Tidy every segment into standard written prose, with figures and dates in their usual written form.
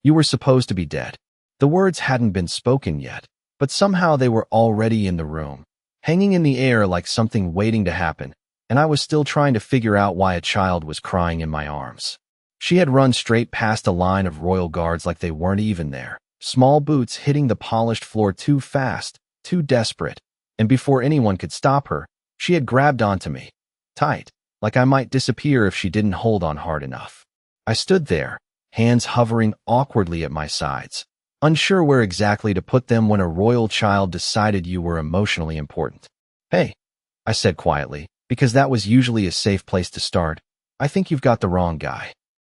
You were supposed to be dead." The words hadn't been spoken yet, but somehow they were already in the room, hanging in the air like something waiting to happen, and I was still trying to figure out why a child was crying in my arms. She had run straight past a line of royal guards like they weren't even there, small boots hitting the polished floor too fast, too desperate, and before anyone could stop her, she had grabbed onto me, tight, like I might disappear if she didn't hold on hard enough. I stood there, hands hovering awkwardly at my sides, unsure where exactly to put them when a royal child decided you were emotionally important. "Hey," I said quietly, because that was usually a safe place to start. "I think you've got the wrong guy."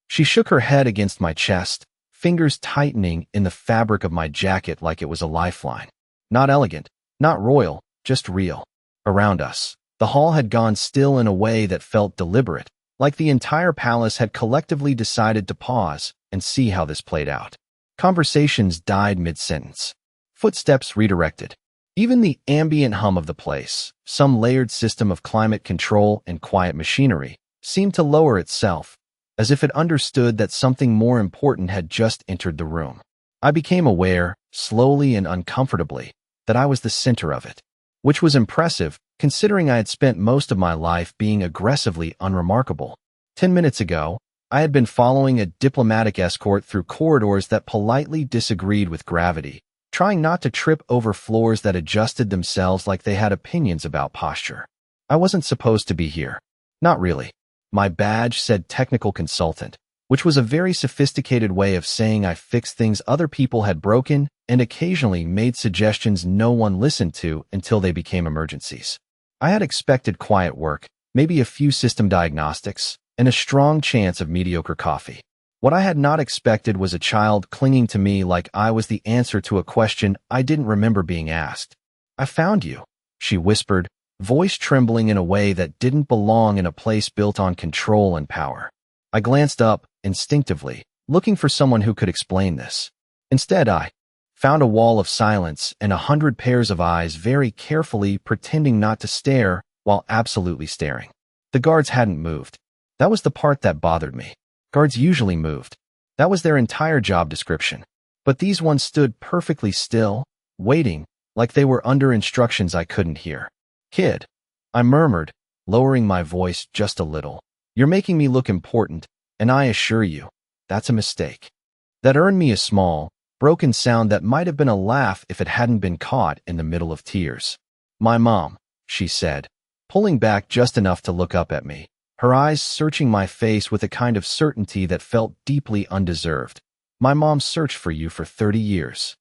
She shook her head against my chest, fingers tightening in the fabric of my jacket like it was a lifeline. Not elegant, not royal, just real. Around us, the hall had gone still in a way that felt deliberate, like the entire palace had collectively decided to pause and see how this played out. Conversations died mid-sentence. Footsteps redirected. Even the ambient hum of the place, some layered system of climate control and quiet machinery, seemed to lower itself, as if it understood that something more important had just entered the room. I became aware, slowly and uncomfortably, that I was the center of it, which was impressive, considering I had spent most of my life being aggressively unremarkable. 10 minutes ago, I had been following a diplomatic escort through corridors that politely disagreed with gravity, trying not to trip over floors that adjusted themselves like they had opinions about posture. I wasn't supposed to be here. Not really. My badge said technical consultant, which was a very sophisticated way of saying I fixed things other people had broken and occasionally made suggestions no one listened to until they became emergencies. I had expected quiet work, maybe a few system diagnostics, and a strong chance of mediocre coffee. What I had not expected was a child clinging to me like I was the answer to a question I didn't remember being asked. "I found you," she whispered, voice trembling in a way that didn't belong in a place built on control and power. I glanced up, instinctively, looking for someone who could explain this. Instead, I found a wall of silence and 100 pairs of eyes very carefully pretending not to stare while absolutely staring. The guards hadn't moved. That was the part that bothered me. Guards usually moved. That was their entire job description. But these ones stood perfectly still, waiting, like they were under instructions I couldn't hear. "Kid," I murmured, lowering my voice just a little. "You're making me look important, and I assure you, that's a mistake." That earned me a small, broken sound that might have been a laugh if it hadn't been caught in the middle of tears. "My mom," she said, pulling back just enough to look up at me, her eyes searching my face with a kind of certainty that felt deeply undeserved. "My mom searched for you for 30 years.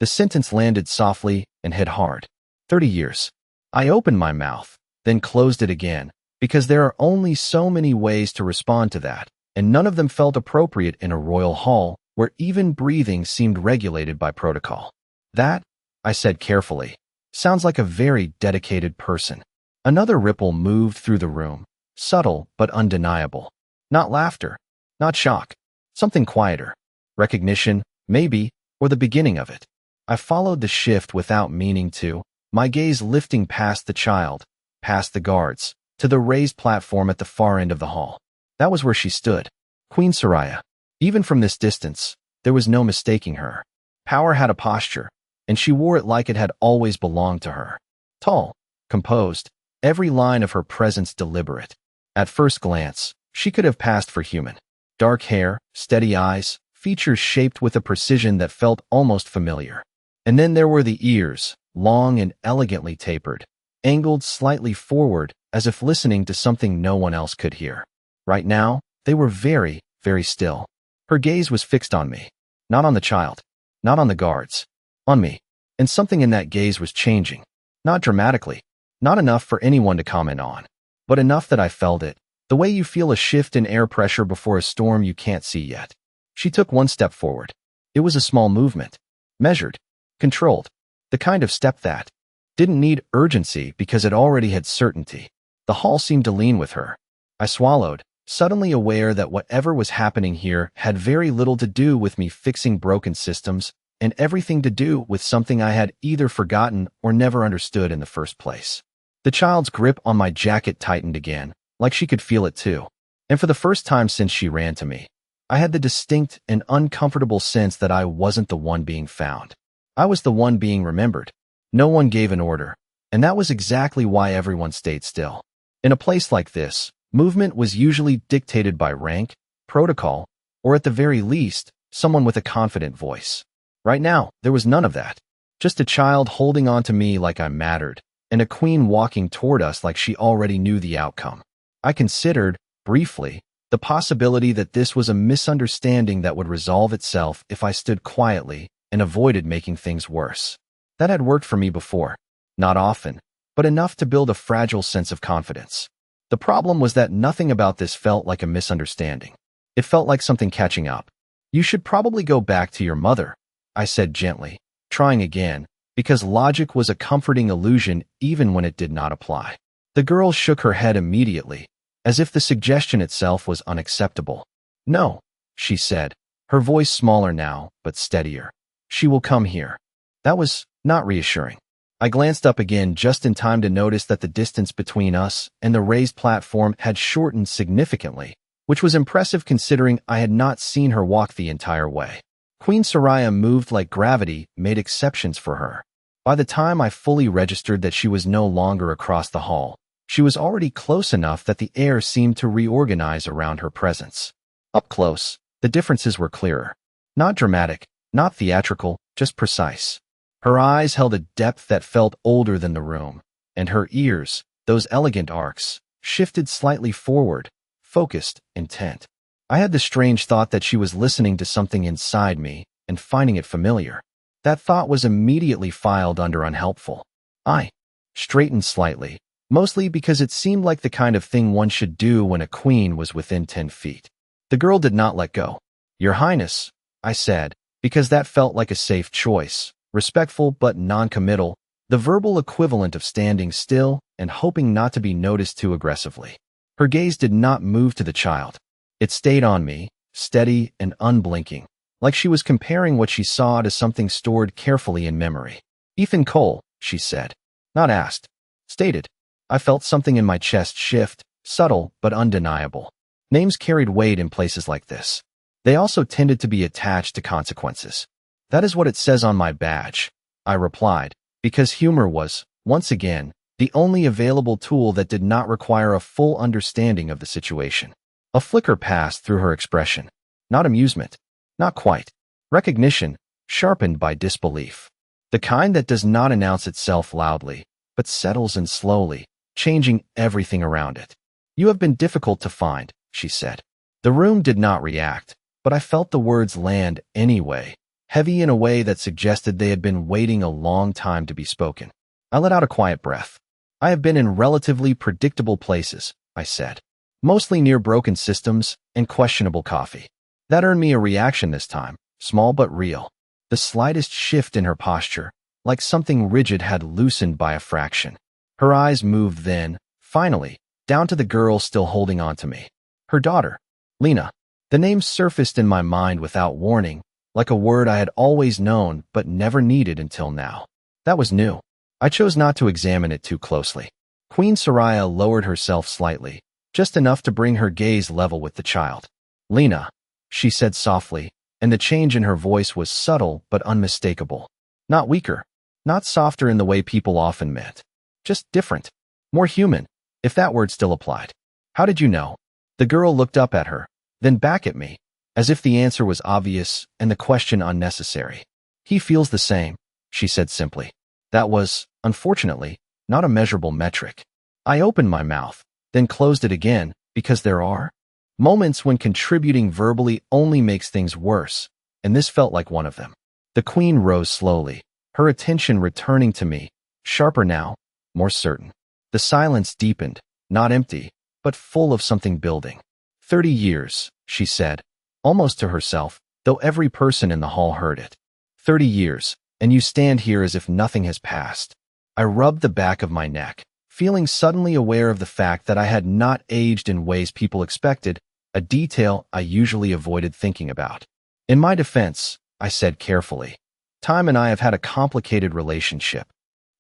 The sentence landed softly and hit hard. 30 years. I opened my mouth, then closed it again, because there are only so many ways to respond to that, and none of them felt appropriate in a royal hall where even breathing seemed regulated by protocol. "That," I said carefully, "sounds like a very dedicated person." Another ripple moved through the room, subtle but undeniable. Not laughter, not shock, something quieter. Recognition, maybe, or the beginning of it. I followed the shift without meaning to, my gaze lifting past the child, past the guards, to the raised platform at the far end of the hall. That was where she stood, Queen Soraya. Even from this distance, there was no mistaking her. Power had a posture, and she wore it like it had always belonged to her. Tall, composed, every line of her presence deliberate. At first glance, she could have passed for human. Dark hair, steady eyes, features shaped with a precision that felt almost familiar. And then there were the ears, long and elegantly tapered, angled slightly forward as if listening to something no one else could hear. Right now, they were very, very still. Her gaze was fixed on me, not on the child, not on the guards, on me. And something in that gaze was changing. Not dramatically, not enough for anyone to comment on, but enough that I felt it, the way you feel a shift in air pressure before a storm you can't see yet. She took one step forward. It was a small movement, measured, controlled, the kind of step that didn't need urgency because it already had certainty. The hall seemed to lean with her. I swallowed, suddenly aware that whatever was happening here had very little to do with me fixing broken systems and everything to do with something I had either forgotten or never understood in the first place. The child's grip on my jacket tightened again, like she could feel it too. And for the first time since she ran to me, I had the distinct and uncomfortable sense that I wasn't the one being found. I was the one being remembered. No one gave an order, and that was exactly why everyone stayed still. In a place like this, movement was usually dictated by rank, protocol, or at the very least, someone with a confident voice. Right now, there was none of that. Just a child holding on to me like I mattered, and a queen walking toward us like she already knew the outcome. I considered, briefly, the possibility that this was a misunderstanding that would resolve itself if I stood quietly and avoided making things worse. That had worked for me before. Not often, but enough to build a fragile sense of confidence. The problem was that nothing about this felt like a misunderstanding. It felt like something catching up. You should probably go back to your mother, I said gently, trying again, because logic was a comforting illusion even when it did not apply. The girl shook her head immediately, as if the suggestion itself was unacceptable. No, she said, her voice smaller now, but steadier. She will come here. That was not reassuring. I glanced up again just in time to notice that the distance between us and the raised platform had shortened significantly, which was impressive considering I had not seen her walk the entire way. Queen Soraya moved like gravity made exceptions for her. By the time I fully registered that she was no longer across the hall, she was already close enough that the air seemed to reorganize around her presence. Up close, the differences were clearer. Not dramatic, not theatrical, just precise. Her eyes held a depth that felt older than the room, and her ears, those elegant arcs, shifted slightly forward, focused, intent. I had the strange thought that she was listening to something inside me and finding it familiar. That thought was immediately filed under unhelpful. I straightened slightly, mostly because it seemed like the kind of thing one should do when a queen was within 10 feet. The girl did not let go. Your Highness, I said, because that felt like a safe choice, respectful but non-committal, the verbal equivalent of standing still and hoping not to be noticed too aggressively. Her gaze did not move to the child. It stayed on me, steady and unblinking, like she was comparing what she saw to something stored carefully in memory. Ethan Cole, she said. Not asked. Stated. I felt something in my chest shift, subtle but undeniable. Names carried weight in places like this. They also tended to be attached to consequences. That is what it says on my badge, I replied, because humor was, once again, the only available tool that did not require a full understanding of the situation. A flicker passed through her expression. Not amusement. Not quite. Recognition, sharpened by disbelief. The kind that does not announce itself loudly, but settles in slowly, changing everything around it. You have been difficult to find, she said. The room did not react, but I felt the words land anyway, heavy in a way that suggested they had been waiting a long time to be spoken. I let out a quiet breath. I have been in relatively predictable places, I said. Mostly near broken systems and questionable coffee. That earned me a reaction this time, small but real. The slightest shift in her posture, like something rigid had loosened by a fraction. Her eyes moved then, finally, down to the girl still holding on to me. Her daughter, Lena. The name surfaced in my mind without warning, like a word I had always known but never needed until now. That was new. I chose not to examine it too closely. Queen Soraya lowered herself slightly, just enough to bring her gaze level with the child. Lena, she said softly, and the change in her voice was subtle but unmistakable. Not weaker, not softer in the way people often meant. Just different, more human, if that word still applied. How did you know? The girl looked up at her, then back at me, as if the answer was obvious and the question unnecessary. He feels the same, she said simply. That was, unfortunately, not a measurable metric. I opened my mouth, then closed it again, because there are moments when contributing verbally only makes things worse, and this felt like one of them. The queen rose slowly, her attention returning to me, sharper now, more certain. The silence deepened, not empty, but full of something building. 30 years, she said, almost to herself, though every person in the hall heard it. 30 years, and you stand here as if nothing has passed. I rubbed the back of my neck, feeling suddenly aware of the fact that I had not aged in ways people expected, a detail I usually avoided thinking about. In my defense, I said carefully, time and I have had a complicated relationship.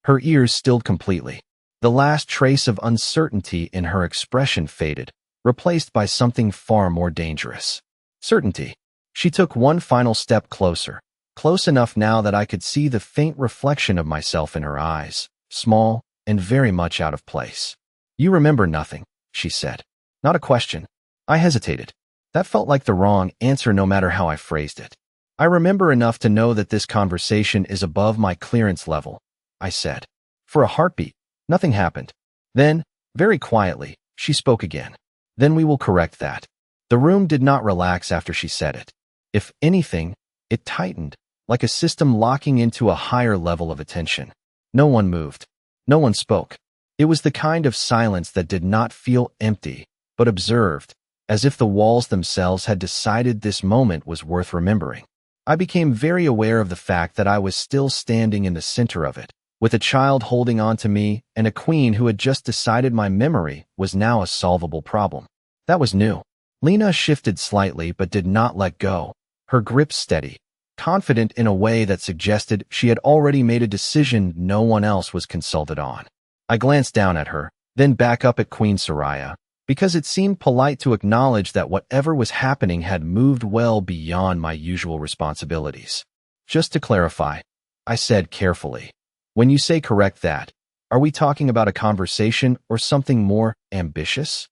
Her ears stilled completely. The last trace of uncertainty in her expression faded, replaced by something far more dangerous. Certainty. She took one final step closer, close enough now that I could see the faint reflection of myself in her eyes, small and very much out of place. You remember nothing, she said. Not a question. I hesitated. That felt like the wrong answer no matter how I phrased it. I remember enough to know that this conversation is above my clearance level, I said. For a heartbeat, nothing happened. Then, very quietly, she spoke again. Then we will correct that. The room did not relax after she said it. If anything, it tightened, like a system locking into a higher level of attention. No one moved. No one spoke. It was the kind of silence that did not feel empty, but observed, as if the walls themselves had decided this moment was worth remembering. I became very aware of the fact that I was still standing in the center of it, with a child holding on to me and a queen who had just decided my memory was now a solvable problem. That was new. Lena shifted slightly but did not let go, her grip steady, confident in a way that suggested she had already made a decision no one else was consulted on. I glanced down at her, then back up at Queen Soraya, because it seemed polite to acknowledge that whatever was happening had moved well beyond my usual responsibilities. Just to clarify, I said carefully, when you say correct that, are we talking about a conversation or something more ambitious?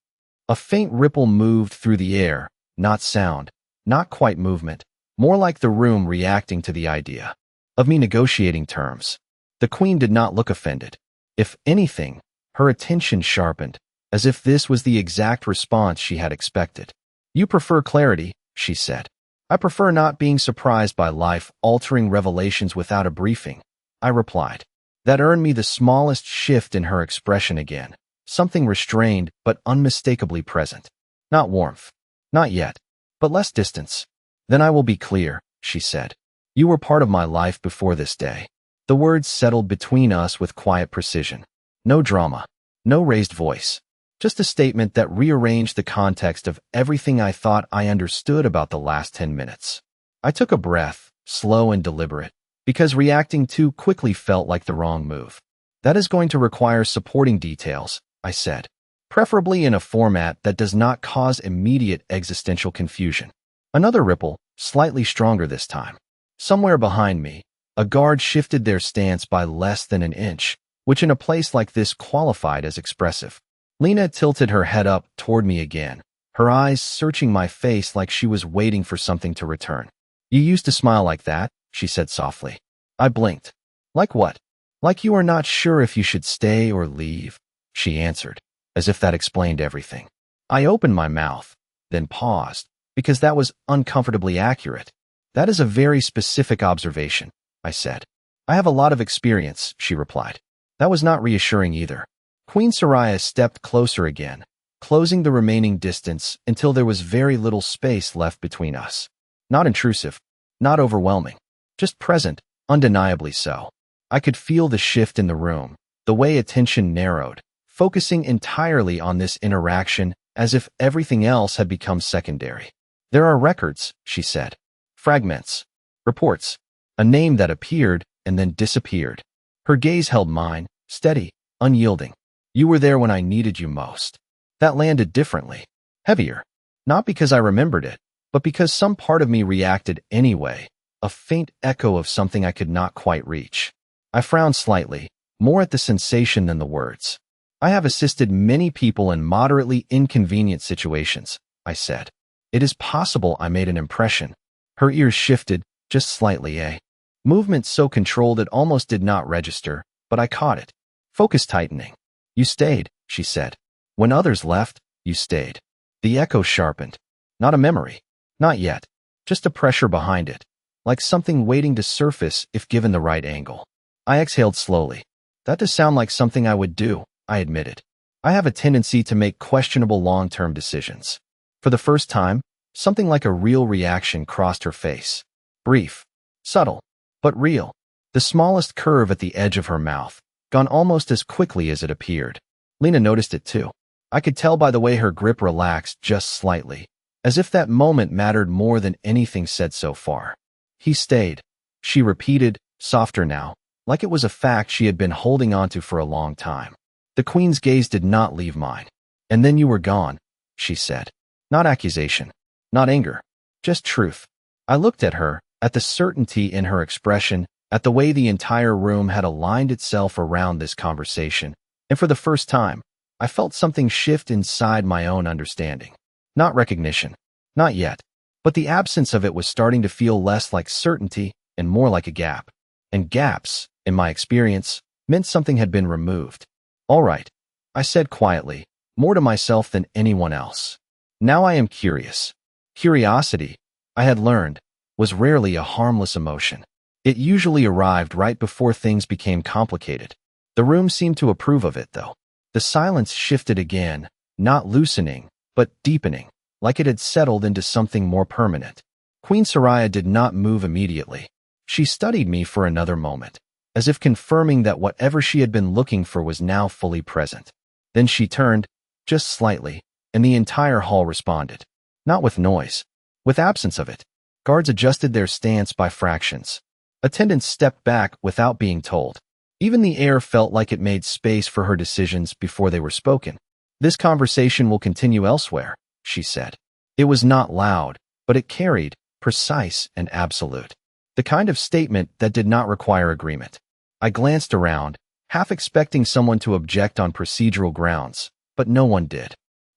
A faint ripple moved through the air, not sound, not quite movement, more like the room reacting to the idea of me negotiating terms. The queen did not look offended. If anything, her attention sharpened, as if this was the exact response she had expected. You prefer clarity, she said. I prefer not being surprised by life-altering revelations without a briefing, I replied. That earned me the smallest shift in her expression again. Something restrained but unmistakably present. Not warmth. Not yet. But less distance. Then I will be clear, she said. You were part of my life before this day. The words settled between us with quiet precision. No drama. No raised voice. Just a statement that rearranged the context of everything I thought I understood about the last 10 minutes. I took a breath, slow and deliberate, because reacting too quickly felt like the wrong move. That is going to require supporting details, I said, preferably in a format that does not cause immediate existential confusion. Another ripple, slightly stronger this time. Somewhere behind me, a guard shifted their stance by less than an inch, which in a place like this qualified as expressive. Lena tilted her head up toward me again, her eyes searching my face like she was waiting for something to return. You used to smile like that, she said softly. I blinked. Like what? Like you are not sure if you should stay or leave, she answered, as if that explained everything. I opened my mouth, then paused, because that was uncomfortably accurate. That is a very specific observation, I said. I have a lot of experience, she replied. That was not reassuring either. Queen Soraya stepped closer again, closing the remaining distance until there was very little space left between us. Not intrusive, not overwhelming, just present, undeniably so. I could feel the shift in the room, the way attention narrowed, focusing entirely on this interaction as if everything else had become secondary. There are records, she said. Fragments. Reports. A name that appeared and then disappeared. Her gaze held mine, steady, unyielding. You were there when I needed you most. That landed differently. Heavier. Not because I remembered it, but because some part of me reacted anyway, a faint echo of something I could not quite reach. I frowned slightly, more at the sensation than the words. I have assisted many people in moderately inconvenient situations, I said. It is possible I made an impression. Her ears shifted, just slightly, movement so controlled it almost did not register, but I caught it. Focus tightening. You stayed, she said. When others left, you stayed. The echo sharpened. Not a memory. Not yet. Just a pressure behind it. Like something waiting to surface if given the right angle. I exhaled slowly. That does sound like something I would do, I admitted. I have a tendency to make questionable long-term decisions. For the first time, something like a real reaction crossed her face. Brief. Subtle. But real. The smallest curve at the edge of her mouth, gone almost as quickly as it appeared. Lena noticed it too. I could tell by the way her grip relaxed just slightly, as if that moment mattered more than anything said so far. He stayed. She repeated, softer now, like it was a fact she had been holding onto for a long time. The queen's gaze did not leave mine. And then you were gone, she said. Not accusation. Not anger. Just truth. I looked at her, at the certainty in her expression, at the way the entire room had aligned itself around this conversation, and for the first time, I felt something shift inside my own understanding. Not recognition. Not yet. But the absence of it was starting to feel less like certainty and more like a gap. And gaps, in my experience, meant something had been removed. All right, I said quietly, more to myself than anyone else. Now I am curious. Curiosity, I had learned, was rarely a harmless emotion. It usually arrived right before things became complicated. The room seemed to approve of it, though. The silence shifted again, not loosening, but deepening, like it had settled into something more permanent. Queen Soraya did not move immediately. She studied me for another moment, as if confirming that whatever she had been looking for was now fully present. Then she turned, just slightly, and the entire hall responded. Not with noise, with absence of it. Guards adjusted their stance by fractions. Attendants stepped back without being told. Even the air felt like it made space for her decisions before they were spoken. This conversation will continue elsewhere, she said. It was not loud, but it carried, precise and absolute. The kind of statement that did not require agreement. I glanced around, half expecting someone to object on procedural grounds, but no one did.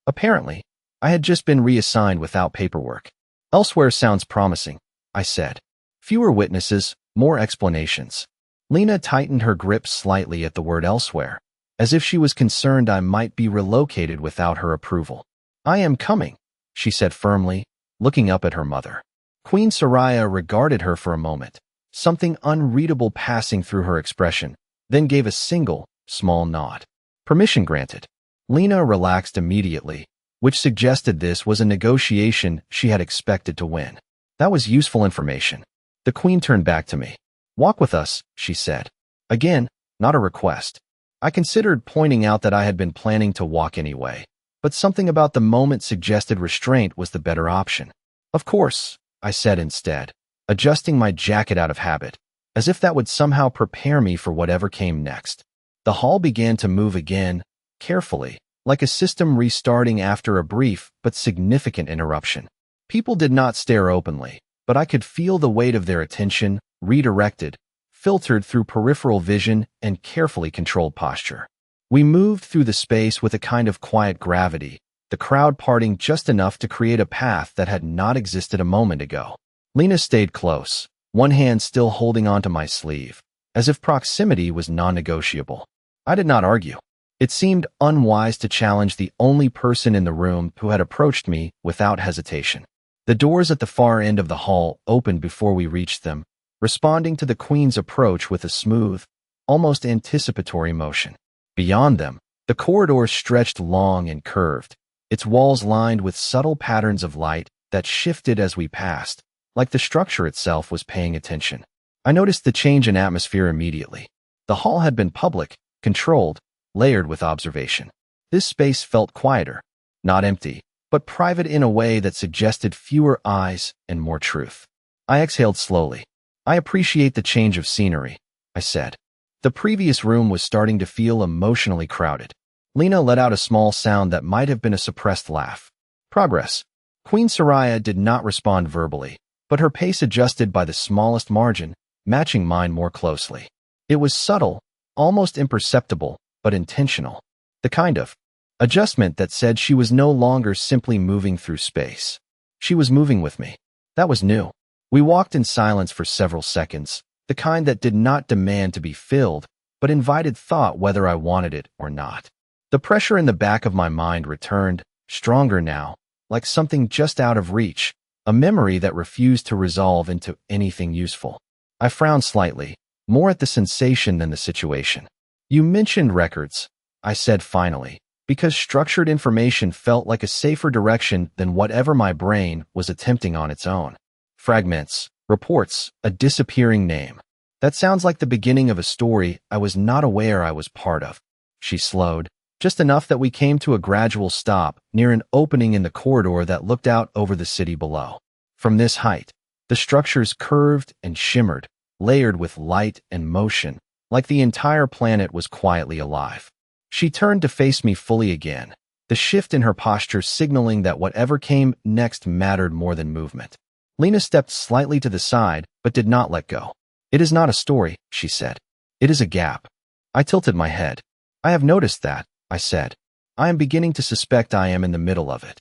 Apparently, I had just been reassigned without paperwork. Elsewhere sounds promising, I said. Fewer witnesses, more explanations. Lena tightened her grip slightly at the word elsewhere, as if she was concerned I might be relocated without her approval. I am coming, she said firmly, looking up at her mother. Queen Soraya regarded her for a moment, something unreadable passing through her expression, then gave a single, small nod. Permission granted. Lena relaxed immediately, which suggested this was a negotiation she had expected to win. That was useful information. The Queen turned back to me. Walk with us, she said. Again, not a request. I considered pointing out that I had been planning to walk anyway, but something about the moment suggested restraint was the better option. Of course, I said instead, adjusting my jacket out of habit, as if that would somehow prepare me for whatever came next. The hall began to move again, carefully, like a system restarting after a brief but significant interruption. People did not stare openly, but I could feel the weight of their attention, redirected, filtered through peripheral vision and carefully controlled posture. We moved through the space with a kind of quiet gravity, the crowd parting just enough to create a path that had not existed a moment ago. Lena stayed close, one hand still holding onto my sleeve, as if proximity was non-negotiable. I did not argue. It seemed unwise to challenge the only person in the room who had approached me without hesitation. The doors at the far end of the hall opened before we reached them, responding to the Queen's approach with a smooth, almost anticipatory motion. Beyond them, the corridor stretched long and curved, its walls lined with subtle patterns of light that shifted as we passed, like the structure itself was paying attention. I noticed the change in atmosphere immediately. The hall had been public, controlled, layered with observation. This space felt quieter, not empty, but private in a way that suggested fewer eyes and more truth. I exhaled slowly. I appreciate the change of scenery, I said. The previous room was starting to feel emotionally crowded. Lena let out a small sound that might have been a suppressed laugh. Progress. Queen Soraya did not respond verbally, but her pace adjusted by the smallest margin, matching mine more closely. It was subtle, almost imperceptible, but intentional. The kind of adjustment that said she was no longer simply moving through space. She was moving with me. That was new. We walked in silence for several seconds, the kind that did not demand to be filled, but invited thought whether I wanted it or not. The pressure in the back of my mind returned, stronger now, like something just out of reach, a memory that refused to resolve into anything useful. I frowned slightly, more at the sensation than the situation. You mentioned records, I said finally, because structured information felt like a safer direction than whatever my brain was attempting on its own. Fragments, reports, a disappearing name. That sounds like the beginning of a story I was not aware I was part of. She slowed, just enough that we came to a gradual stop near an opening in the corridor that looked out over the city below. From this height, the structures curved and shimmered, layered with light and motion, like the entire planet was quietly alive. She turned to face me fully again, the shift in her posture signaling that whatever came next mattered more than movement. Lena stepped slightly to the side, but did not let go. It is not a story, she said. It is a gap. I tilted my head. I have noticed that, I said. I am beginning to suspect I am in the middle of it.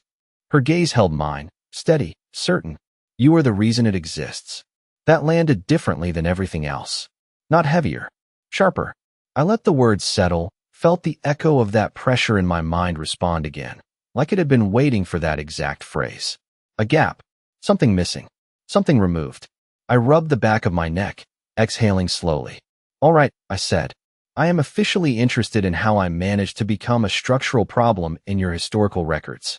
Her gaze held mine, steady, certain. You are the reason it exists. That landed differently than everything else. Not heavier. Sharper. I let the words settle, felt the echo of that pressure in my mind respond again, like it had been waiting for that exact phrase. A gap. Something missing. Something removed. I rubbed the back of my neck, exhaling slowly. All right, I said. I am officially interested in how I managed to become a structural problem in your historical records.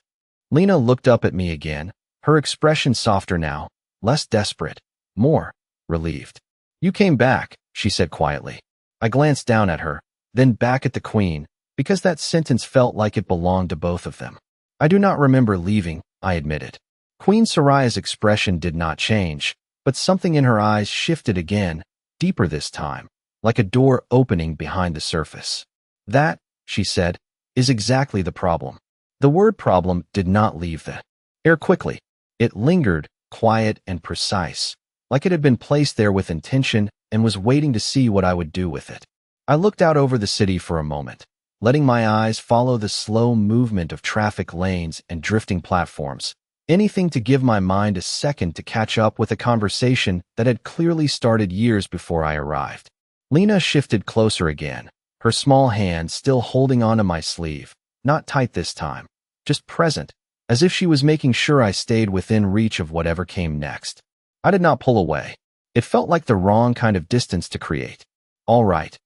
Lena looked up at me again, her expression softer now, less desperate, more relieved. You came back, she said quietly. I glanced down at her, then back at the Queen, because that sentence felt like it belonged to both of them. I do not remember leaving, I admitted. Queen Soraya's expression did not change, but something in her eyes shifted again, deeper this time, like a door opening behind the surface. That, she said, is exactly the problem. The word problem did not leave the air quickly. It lingered, quiet and precise, like it had been placed there with intention and was waiting to see what I would do with it. I looked out over the city for a moment, letting my eyes follow the slow movement of traffic lanes and drifting platforms, anything to give my mind a second to catch up with a conversation that had clearly started years before I arrived. Lena shifted closer again, her small hand still holding onto my sleeve, not tight this time, just present, as if she was making sure I stayed within reach of whatever came next. I did not pull away. It felt like the wrong kind of distance to create. All right,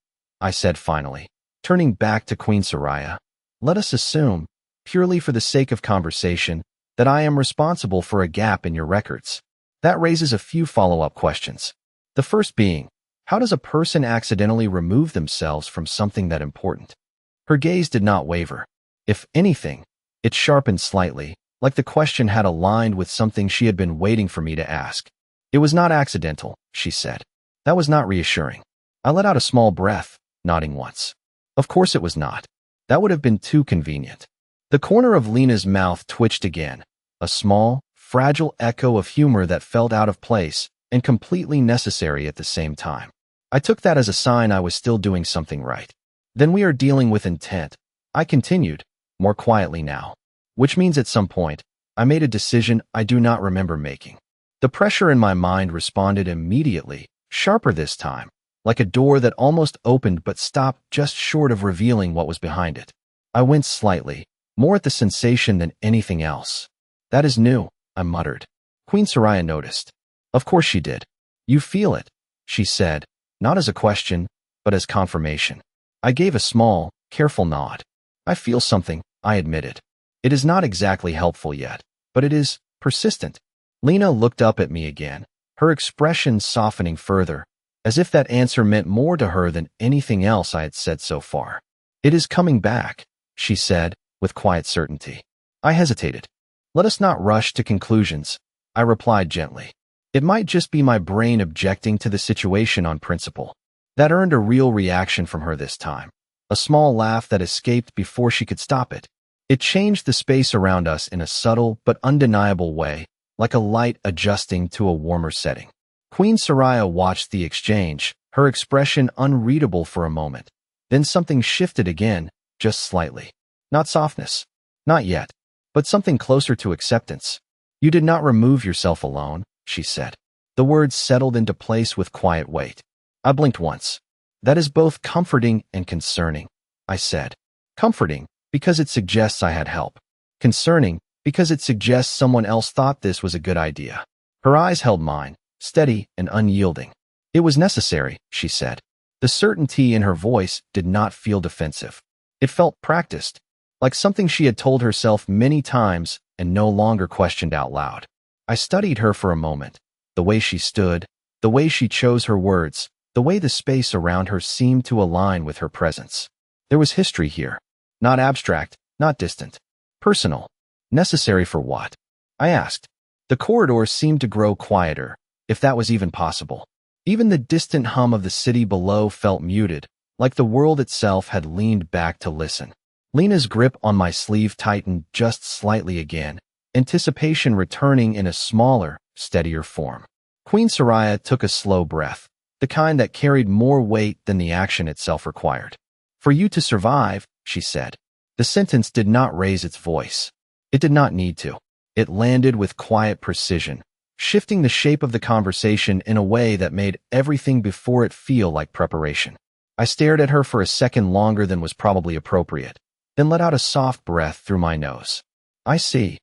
I said finally, turning back to Queen Soraya. Let us assume, purely for the sake of conversation, that I am responsible for a gap in your records. That raises a few follow-up questions. The first being, how does a person accidentally remove themselves from something that important? Her gaze did not waver. If anything, it sharpened slightly, like the question had aligned with something she had been waiting for me to ask. It was not accidental, she said. That was not reassuring. I let out a small breath, nodding once. Of course it was not. That would have been too convenient. The corner of Lena's mouth twitched again, a small, fragile echo of humor that felt out of place and completely necessary at the same time. I took that as a sign I was still doing something right. Then we are dealing with intent, I continued, more quietly now, which means at some point, I made a decision I do not remember making. The pressure in my mind responded immediately, sharper this time, like a door that almost opened but stopped just short of revealing what was behind it. I winced slightly, more at the sensation than anything else. That is new, I muttered. Queen Soraya noticed. Of course she did. You feel it, she said, not as a question, but as confirmation. I gave a small, careful nod. I feel something, I admitted. It is not exactly helpful yet, but it is persistent. Lena looked up at me again, her expression softening further, as if that answer meant more to her than anything else I had said so far. It is coming back, she said, with quiet certainty. I hesitated. Let us not rush to conclusions, I replied gently. It might just be my brain objecting to the situation on principle. That earned a real reaction from her this time, a small laugh that escaped before she could stop it. It changed the space around us in a subtle but undeniable way, like a light adjusting to a warmer setting. Queen Soraya watched the exchange, her expression unreadable for a moment. Then something shifted again, just slightly. Not softness. Not yet. But something closer to acceptance. You did not remove yourself alone, she said. The words settled into place with quiet weight. I blinked once. That is both comforting and concerning, I said. Comforting, because it suggests I had help. Concerning, because it suggests someone else thought this was a good idea. Her eyes held mine, steady and unyielding. It was necessary, she said. The certainty in her voice did not feel defensive. It felt practiced, like something she had told herself many times and no longer questioned out loud. I studied her for a moment, the way she stood, the way she chose her words, the way the space around her seemed to align with her presence. There was history here, not abstract, not distant, personal. Necessary for what? I asked. The corridor seemed to grow quieter, if that was even possible. Even the distant hum of the city below felt muted, like the world itself had leaned back to listen. Lena's grip on my sleeve tightened just slightly again, anticipation returning in a smaller, steadier form. Queen Soraya took a slow breath, the kind that carried more weight than the action itself required. For you to survive, she said. The sentence did not raise its voice. It did not need to. It landed with quiet precision, shifting the shape of the conversation in a way that made everything before it feel like preparation. I stared at her for a second longer than was probably appropriate, then let out a soft breath through my nose. I see,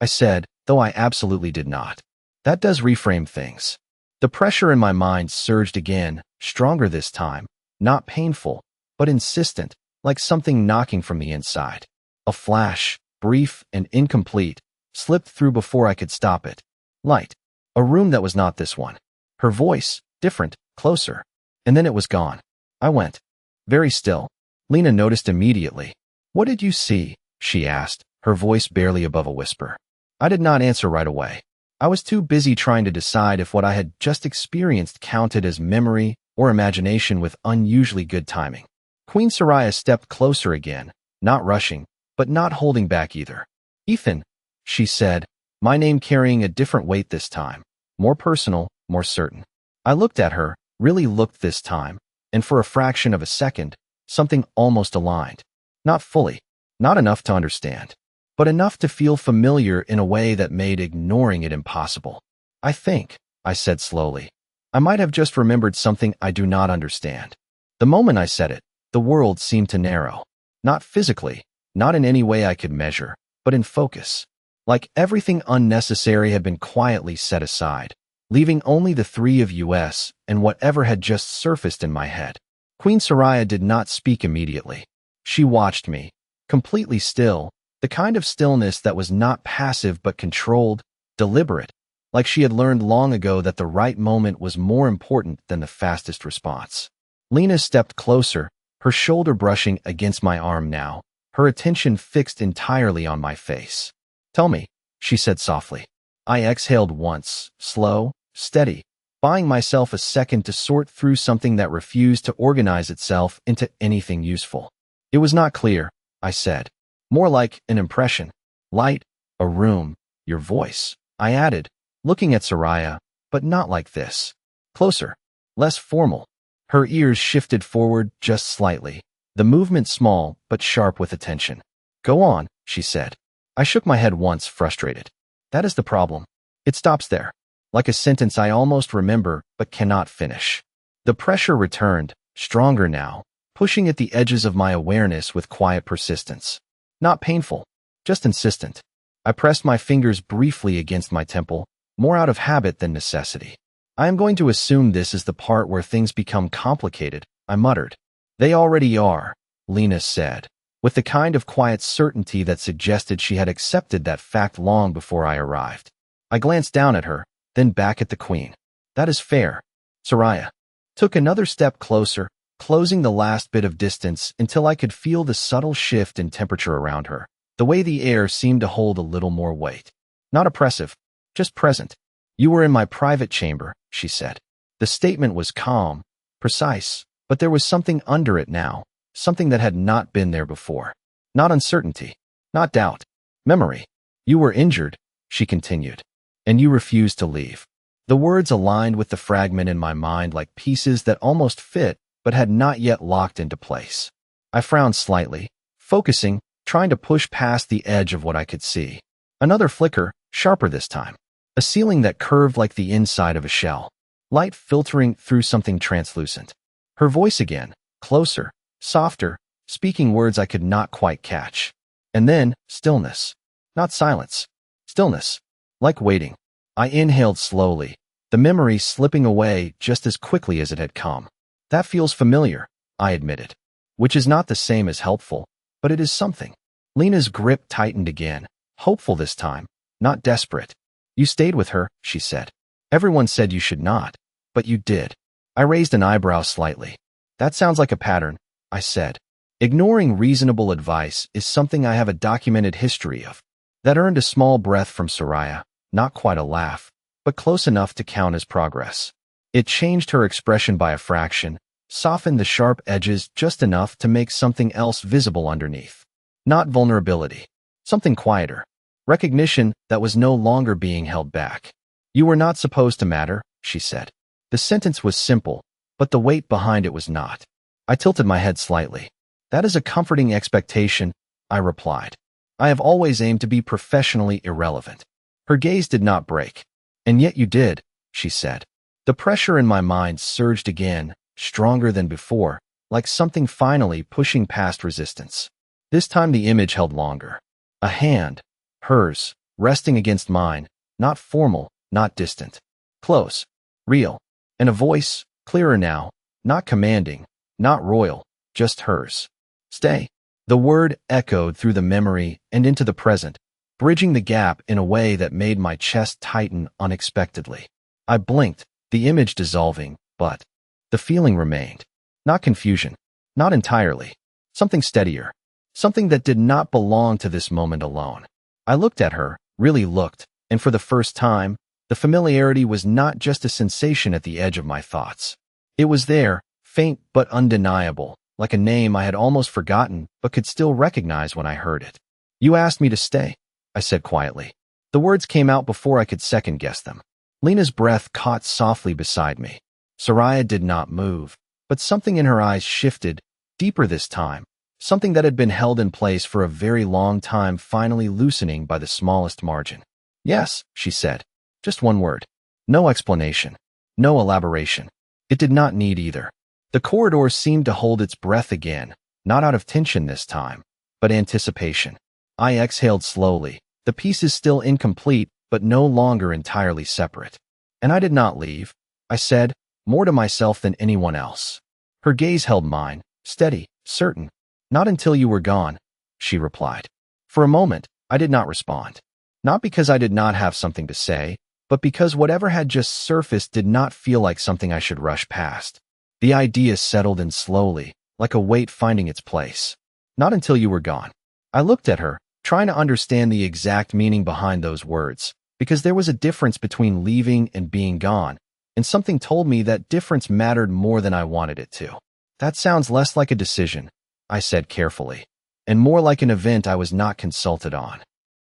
I said, though I absolutely did not. That does reframe things. The pressure in my mind surged again, stronger this time, not painful, but insistent, like something knocking from the inside. A flash, brief and incomplete, slipped through before I could stop it. Light. A room that was not this one. Her voice, different, closer. And then it was gone. I went. Very still. Lena noticed immediately. What did you see? She asked, her voice barely above a whisper. I did not answer right away. I was too busy trying to decide if what I had just experienced counted as memory or imagination with unusually good timing. Queen Soraya stepped closer again, not rushing, but not holding back either. Ethan, she said, my name carrying a different weight this time, more personal, more certain. I looked at her, really looked this time, and for a fraction of a second, something almost aligned. Not fully, not enough to understand, but enough to feel familiar in a way that made ignoring it impossible. I think, I said slowly, I might have just remembered something I do not understand. The moment I said it, the world seemed to narrow. Not physically, not in any way I could measure, but in focus. Like everything unnecessary had been quietly set aside, leaving only the three of us and whatever had just surfaced in my head. Queen Soraya did not speak immediately. She watched me, completely still, the kind of stillness that was not passive but controlled, deliberate, like she had learned long ago that the right moment was more important than the fastest response. Lena stepped closer, her shoulder brushing against my arm now, her attention fixed entirely on my face. Tell me, she said softly. I exhaled once, slow, steady, buying myself a second to sort through something that refused to organize itself into anything useful. It was not clear, I said. More like an impression. Light, a room, your voice. I added, looking at Soraya, but not like this. Closer, less formal. Her ears shifted forward just slightly, the movement small but sharp with attention. Go on, she said. I shook my head once, frustrated. That is the problem. It stops there, like a sentence I almost remember but cannot finish. The pressure returned, stronger now, pushing at the edges of my awareness with quiet persistence. Not painful, just insistent. I pressed my fingers briefly against my temple, more out of habit than necessity. I am going to assume this is the part where things become complicated, I muttered. They already are, Lena said, with the kind of quiet certainty that suggested she had accepted that fact long before I arrived. I glanced down at her, then back at the queen. That is fair. Soraya took another step closer, closing the last bit of distance until I could feel the subtle shift in temperature around her, the way the air seemed to hold a little more weight. Not oppressive, just present. You were in my private chamber, she said. The statement was calm, precise, but there was something under it now, something that had not been there before. Not uncertainty, not doubt, memory. You were injured, she continued, and you refused to leave. The words aligned with the fragment in my mind like pieces that almost fit but had not yet locked into place. I frowned slightly, focusing, trying to push past the edge of what I could see. Another flicker, sharper this time. A ceiling that curved like the inside of a shell. Light filtering through something translucent. Her voice again, closer, softer, speaking words I could not quite catch. And then, stillness. Not silence. Stillness. Like waiting. I inhaled slowly, the memory slipping away just as quickly as it had come. That feels familiar, I admitted. Which is not the same as helpful, but it is something. Lena's grip tightened again, hopeful this time, not desperate. You stayed with her, she said. Everyone said you should not, but you did. I raised an eyebrow slightly. That sounds like a pattern, I said. Ignoring reasonable advice is something I have a documented history of. That earned a small breath from Soraya, not quite a laugh, but close enough to count as progress. It changed her expression by a fraction, softened the sharp edges just enough to make something else visible underneath. Not vulnerability. Something quieter. Recognition that was no longer being held back. You were not supposed to matter, she said. The sentence was simple, but the weight behind it was not. I tilted my head slightly. That is a comforting expectation, I replied. I have always aimed to be professionally irrelevant. Her gaze did not break. And yet you did, she said. The pressure in my mind surged again, stronger than before, like something finally pushing past resistance. This time the image held longer. A hand, hers, resting against mine, not formal, not distant. Close, real, and a voice, clearer now, not commanding, not royal, just hers. Stay. The word echoed through the memory and into the present, bridging the gap in a way that made my chest tighten unexpectedly. I blinked, the image dissolving, but the feeling remained. Not confusion, not entirely. Something steadier. Something that did not belong to this moment alone. I looked at her, really looked, and for the first time, the familiarity was not just a sensation at the edge of my thoughts. It was there, faint but undeniable, like a name I had almost forgotten but could still recognize when I heard it. You asked me to stay, I said quietly. The words came out before I could second-guess them. Lena's breath caught softly beside me. Soraya did not move, but something in her eyes shifted, deeper this time, something that had been held in place for a very long time finally loosening by the smallest margin. Yes, she said. Just one word. No explanation. No elaboration. It did not need either. The corridor seemed to hold its breath again, not out of tension this time, but anticipation. I exhaled slowly, the pieces still incomplete, but no longer entirely separate. And I did not leave, I said, more to myself than anyone else. Her gaze held mine, steady, certain. Not until you were gone, she replied. For a moment, I did not respond. Not because I did not have something to say, but because whatever had just surfaced did not feel like something I should rush past. The idea settled in slowly, like a weight finding its place. Not until you were gone. I looked at her, trying to understand the exact meaning behind those words, because there was a difference between leaving and being gone, and something told me that difference mattered more than I wanted it to. That sounds less like a decision, I said carefully, and more like an event I was not consulted on.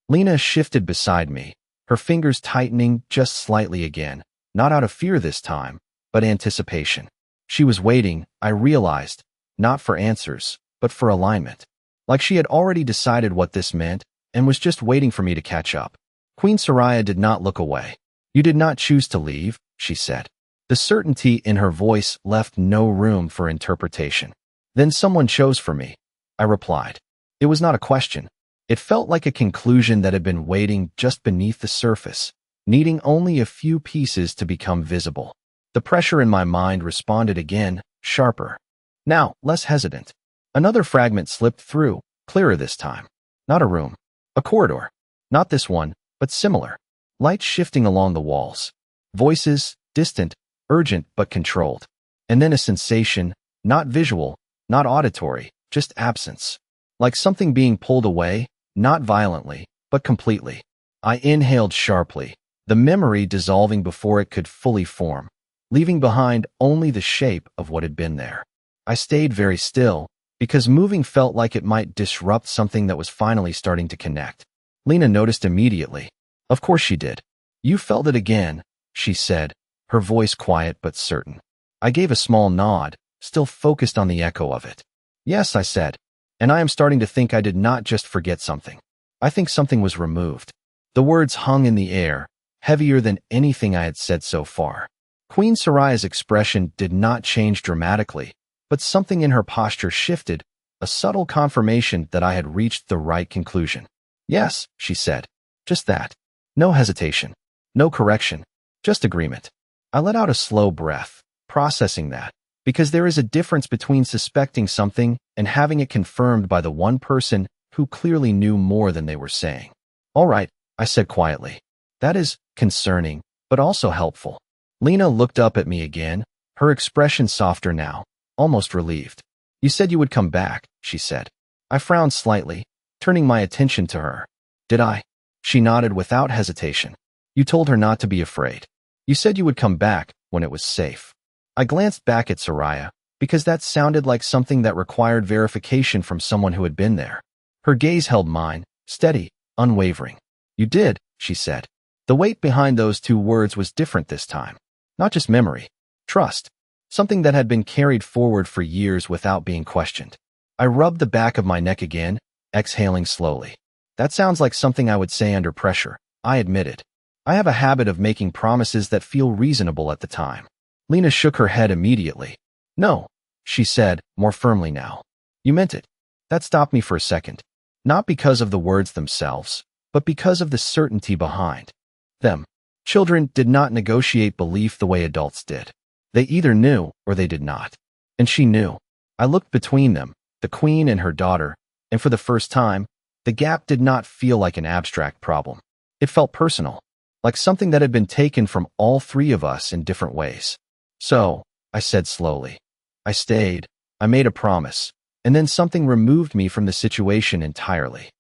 Lena shifted beside me, her fingers tightening just slightly again, not out of fear this time, but anticipation. She was waiting, I realized, not for answers, but for alignment. Like she had already decided what this meant, and was just waiting for me to catch up. Queen Soraya did not look away. You did not choose to leave, she said. The certainty in her voice left no room for interpretation. Then someone chose for me, I replied. It was not a question. It felt like a conclusion that had been waiting just beneath the surface, needing only a few pieces to become visible. The pressure in my mind responded again, sharper. Now, less hesitant. Another fragment slipped through, clearer this time. Not a room. A corridor. Not this one, but similar. Light shifting along the walls. Voices, distant, urgent but controlled. And then a sensation, not visual, not auditory, just absence. Like something being pulled away, not violently, but completely. I inhaled sharply, the memory dissolving before it could fully form, leaving behind only the shape of what had been there. I stayed very still, because moving felt like it might disrupt something that was finally starting to connect. Lena noticed immediately. Of course she did. You felt it again, she said, her voice quiet but certain. I gave a small nod, still focused on the echo of it. Yes, I said, and I am starting to think I did not just forget something. I think something was removed. The words hung in the air, heavier than anything I had said so far. Queen Soraya's expression did not change dramatically, but something in her posture shifted, a subtle confirmation that I had reached the right conclusion. Yes, she said. Just that. No hesitation. No correction. Just agreement. I let out a slow breath, processing that, because there is a difference between suspecting something and having it confirmed by the one person who clearly knew more than they were saying. All right, I said quietly. That is concerning, but also helpful. Lena looked up at me again, her expression softer now, almost relieved. You said you would come back, she said. I frowned slightly, turning my attention to her. Did I? She nodded without hesitation. You told her not to be afraid. You said you would come back when it was safe. I glanced back at Soraya, because that sounded like something that required verification from someone who had been there. Her gaze held mine, steady, unwavering. You did, she said. The weight behind those two words was different this time. Not just memory. Trust. Something that had been carried forward for years without being questioned. I rubbed the back of my neck again, exhaling slowly. That sounds like something I would say under pressure, I admitted. I have a habit of making promises that feel reasonable at the time. Lena shook her head immediately. No, she said, more firmly now. You meant it. That stopped me for a second. Not because of the words themselves, but because of the certainty behind them. Children did not negotiate belief the way adults did. They either knew or they did not. And she knew. I looked between them, the queen and her daughter, and for the first time, the gap did not feel like an abstract problem. It felt personal, like something that had been taken from all three of us in different ways. So, I said slowly, I stayed, I made a promise, and then something removed me from the situation entirely.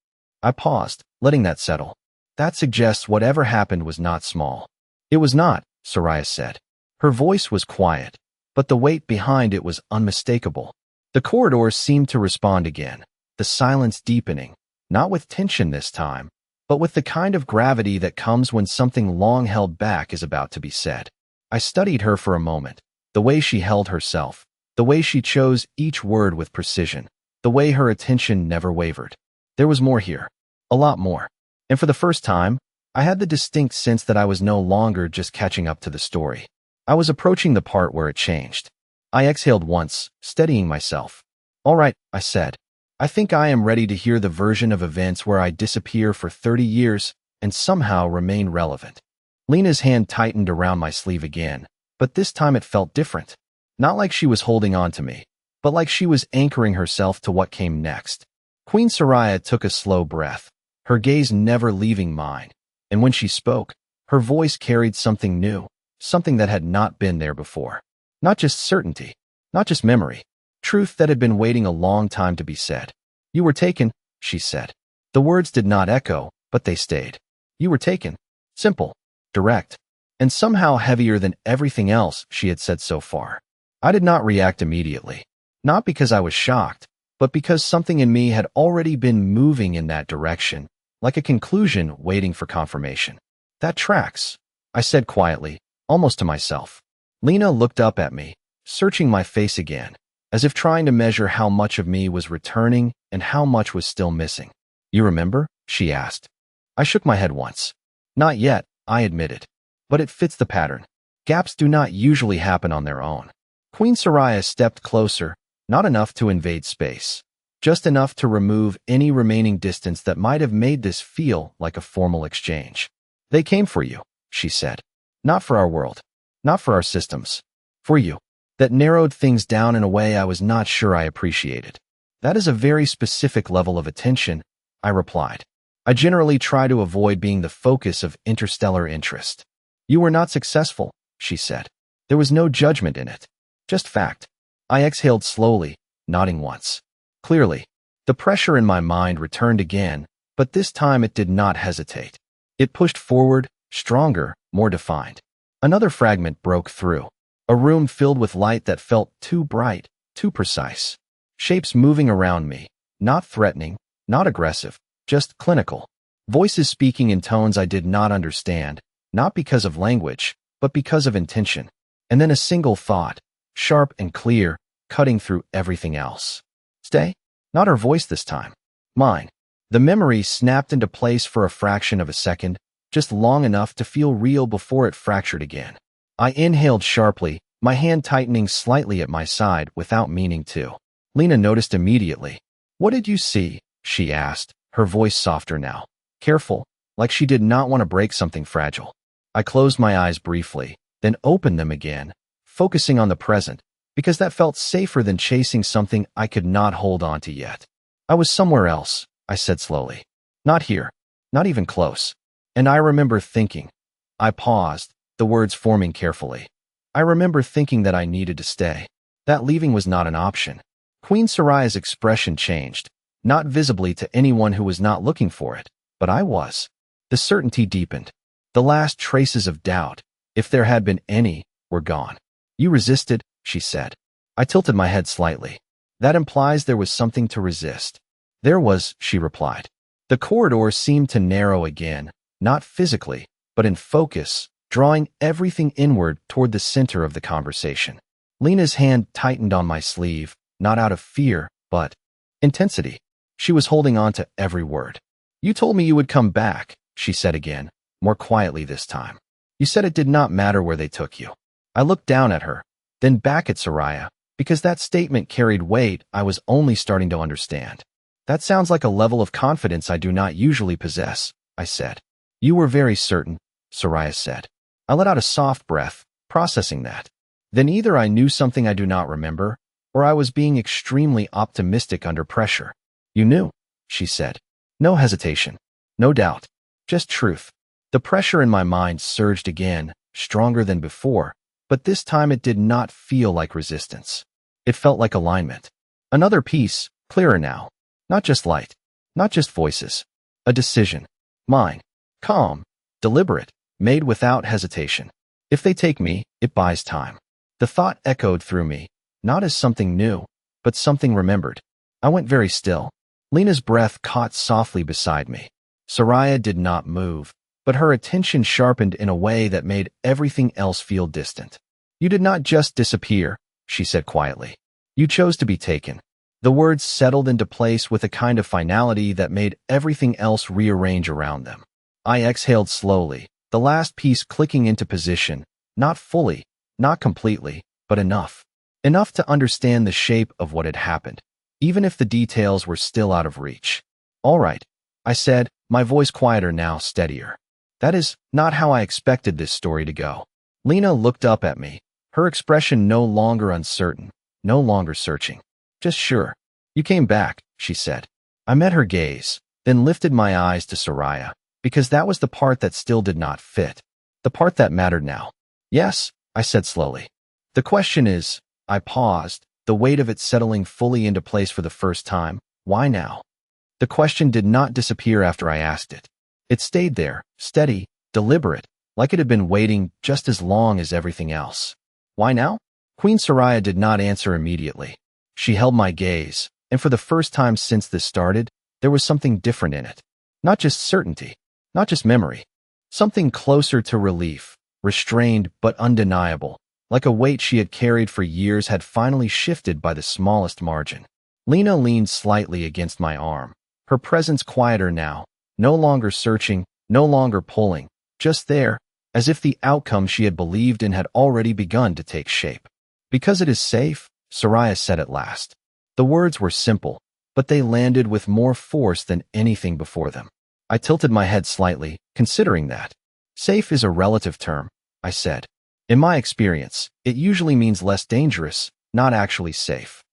I paused, letting that settle. That suggests whatever happened was not small. It was not, Soraya said. Her voice was quiet, but the weight behind it was unmistakable. The corridors seemed to respond again, the silence deepening, not with tension this time, but with the kind of gravity that comes when something long held back is about to be said. I studied her for a moment, the way she held herself, the way she chose each word with precision, the way her attention never wavered. There was more here, a lot more. And for the first time, I had the distinct sense that I was no longer just catching up to the story. I was approaching the part where it changed. I exhaled once, steadying myself. All right, I said. I think I am ready to hear the version of events where I disappear for 30 years and somehow remain relevant. Lena's hand tightened around my sleeve again, but this time it felt different. Not like she was holding on to me, but like she was anchoring herself to what came next. Queen Soraya took a slow breath, her gaze never leaving mine, and when she spoke, her voice carried something new, something that had not been there before. Not just certainty, not just memory, truth that had been waiting a long time to be said. You were taken, she said. The words did not echo, but they stayed. You were taken. Simple, direct, and somehow heavier than everything else she had said so far. I did not react immediately, not because I was shocked, but because something in me had already been moving in that direction, like a conclusion waiting for confirmation. That tracks, I said quietly, almost to myself. Lena looked up at me, searching my face again, as if trying to measure how much of me was returning and how much was still missing. You remember? She asked. I shook my head once. Not yet, I admitted. But it fits the pattern. Gaps do not usually happen on their own. Queen Soraya stepped closer, not enough to invade space, just enough to remove any remaining distance that might have made this feel like a formal exchange. They came for you, she said. Not for our world. Not for our systems. For you. That narrowed things down in a way I was not sure I appreciated. That is a very specific level of attention, I replied. I generally try to avoid being the focus of interstellar interest. You were not successful, she said. There was no judgment in it. Just fact. I exhaled slowly, nodding once. Clearly, the pressure in my mind returned again, but this time it did not hesitate. It pushed forward, stronger, more defined. Another fragment broke through. A room filled with light that felt too bright, too precise. Shapes moving around me, not threatening, not aggressive, just clinical. Voices speaking in tones I did not understand, not because of language, but because of intention. And then a single thought, sharp and clear, cutting through everything else. Stay? Not her voice this time. Mine. The memory snapped into place for a fraction of a second, just long enough to feel real before it fractured again. I inhaled sharply, my hand tightening slightly at my side without meaning to. Lena noticed immediately. What did you see? She asked, her voice softer now. Careful, like she did not want to break something fragile. I closed my eyes briefly, then opened them again, focusing on the present, because that felt safer than chasing something I could not hold on to yet. I was somewhere else, I said slowly. Not here, not even close. And I remember thinking. I paused, the words forming carefully. I remember thinking that I needed to stay. That leaving was not an option. Queen Soraya's expression changed, not visibly to anyone who was not looking for it, but I was. The certainty deepened. The last traces of doubt, if there had been any, were gone. You resisted, she said. I tilted my head slightly. That implies there was something to resist. There was, she replied. The corridor seemed to narrow again, not physically, but in focus, drawing everything inward toward the center of the conversation. Lena's hand tightened on my sleeve, not out of fear, but intensity. She was holding on to every word. "You told me you would come back," she said again, more quietly this time. "You said it did not matter where they took you." I looked down at her, then back at Soraya, because that statement carried weight I was only starting to understand. "That sounds like a level of confidence I do not usually possess," I said. "You were very certain," Soraya said. I let out a soft breath, processing that. Then either I knew something I do not remember, or I was being extremely optimistic under pressure. "You knew," she said. No hesitation, no doubt, just truth. The pressure in my mind surged again, stronger than before, but this time it did not feel like resistance. It felt like alignment. Another piece, clearer now. Not just light, not just voices. A decision. Mine. Calm, deliberate, made without hesitation. If they take me, it buys time. The thought echoed through me, not as something new, but something remembered. I went very still. Lena's breath caught softly beside me. Soraya did not move, but her attention sharpened in a way that made everything else feel distant. "You did not just disappear," she said quietly. "You chose to be taken." The words settled into place with a kind of finality that made everything else rearrange around them. I exhaled slowly, the last piece clicking into position, not fully, not completely, but enough. Enough to understand the shape of what had happened, even if the details were still out of reach. "All right," I said, my voice quieter now, steadier. "That is not how I expected this story to go." Lena looked up at me, her expression no longer uncertain, no longer searching. "Just sure. You came back," she said. I met her gaze, then lifted my eyes to Soraya, because that was the part that still did not fit, the part that mattered now. "Yes," I said slowly. "The question is," I paused, the weight of it settling fully into place for the first time, "why now?" The question did not disappear after I asked it. It stayed there, steady, deliberate, like it had been waiting just as long as everything else. "Why now?" Queen Soraya did not answer immediately. She held my gaze, and for the first time since this started, there was something different in it. Not just certainty, not just memory. Something closer to relief, restrained but undeniable, like a weight she had carried for years had finally shifted by the smallest margin. Lena leaned slightly against my arm, her presence quieter now, no longer searching, no longer pulling, just there, as if the outcome she had believed in had already begun to take shape. "Because it is safe," Soraya said at last. The words were simple, but they landed with more force than anything before them. I tilted my head slightly, considering that. "Safe is a relative term," I said. "In my experience, it usually means less dangerous, not actually safe."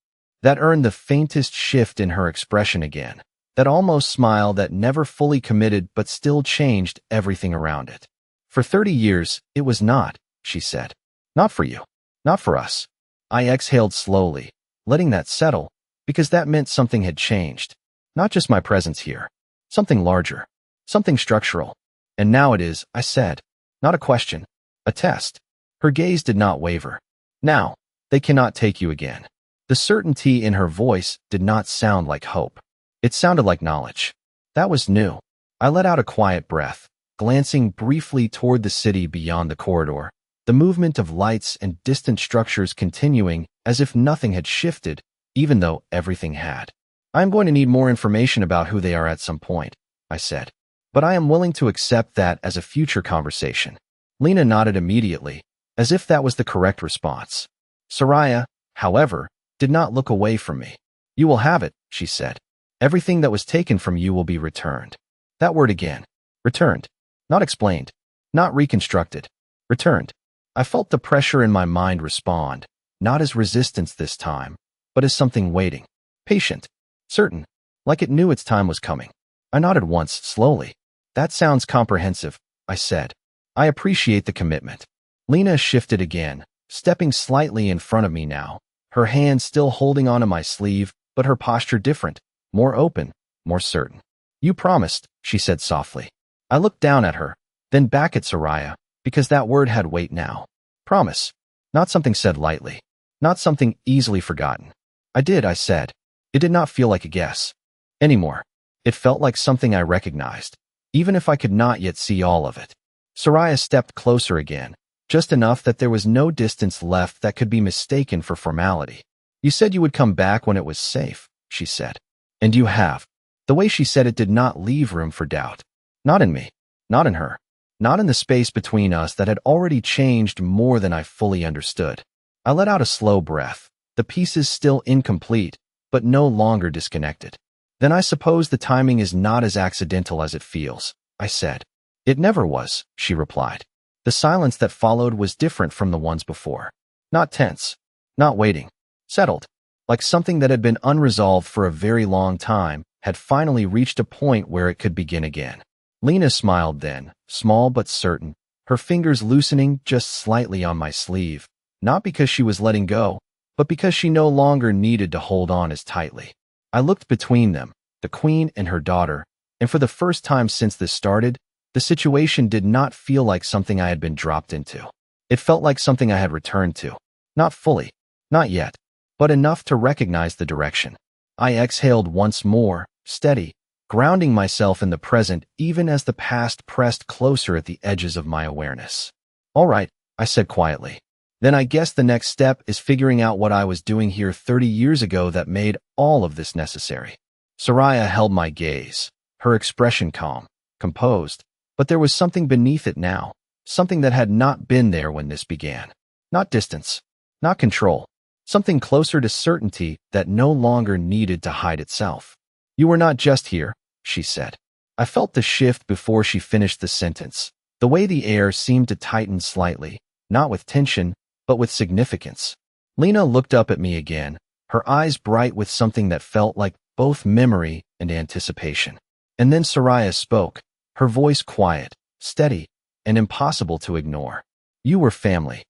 That earned the faintest shift in her expression again, that almost smile that never fully committed but still changed everything around it. "For 30 years, it was not," she said. "Not for you. Not for us." I exhaled slowly, letting that settle, because that meant something had changed. Not just my presence here. Something larger. Something structural. "And now it is," I said. "Not a question. A test." Her gaze did not waver. "Now, they cannot take you again." The certainty in her voice did not sound like hope. It sounded like knowledge. That was new. I let out a quiet breath, glancing briefly toward the city beyond the corridor, the movement of lights and distant structures continuing as if nothing had shifted, even though everything had. "I am going to need more information about who they are at some point," I said. "But I am willing to accept that as a future conversation." Lena nodded immediately, as if that was the correct response. Soraya, however, did not look away from me. "You will have it," she said. "Everything that was taken from you will be returned." That word again. Returned. Not explained. Not reconstructed. Returned. I felt the pressure in my mind respond, not as resistance this time, but as something waiting. Patient. Certain. Like it knew its time was coming. I nodded once, slowly. "That sounds comprehensive," I said. "I appreciate the commitment." Lena shifted again, stepping slightly in front of me now, her hand still holding onto my sleeve, but her posture different, more open, more certain. "You promised," she said softly. I looked down at her, then back at Soraya, because that word had weight now. Promise. Not something said lightly. Not something easily forgotten. "I did," I said. It did not feel like a guess anymore. It felt like something I recognized, even if I could not yet see all of it. Soraya stepped closer again, just enough that there was no distance left that could be mistaken for formality. You said you would come back when it was safe, she said. And you have. The way she said it did not leave room for doubt. Not in me. Not in her. Not in the space between us that had already changed more than I fully understood. I let out a slow breath, the pieces still incomplete, but no longer disconnected. Then I suppose the timing is not as accidental as it feels, I said. It never was, she replied. The silence that followed was different from the ones before. Not tense. Not waiting. Settled. Like something that had been unresolved for a very long time had finally reached a point where it could begin again. Lena smiled then, small but certain, her fingers loosening just slightly on my sleeve, not because she was letting go, but because she no longer needed to hold on as tightly. I looked between them, the queen and her daughter, and for the first time since this started, the situation did not feel like something I had been dropped into. It felt like something I had returned to. Not fully, not yet, but enough to recognize the direction. I exhaled once more, steady, grounding myself in the present even as the past pressed closer at the edges of my awareness. All right, I said quietly. Then I guess the next step is figuring out what I was doing here 30 years ago that made all of this necessary. Soraya held my gaze, her expression calm, composed, but there was something beneath it now, something that had not been there when this began. Not distance, not control, something closer to certainty that no longer needed to hide itself. You were not just here, she said. I felt the shift before she finished the sentence, the way the air seemed to tighten slightly, not with tension, but with significance. Lena looked up at me again, her eyes bright with something that felt like both memory and anticipation. And then Soraya spoke, her voice quiet, steady, and impossible to ignore. You were family.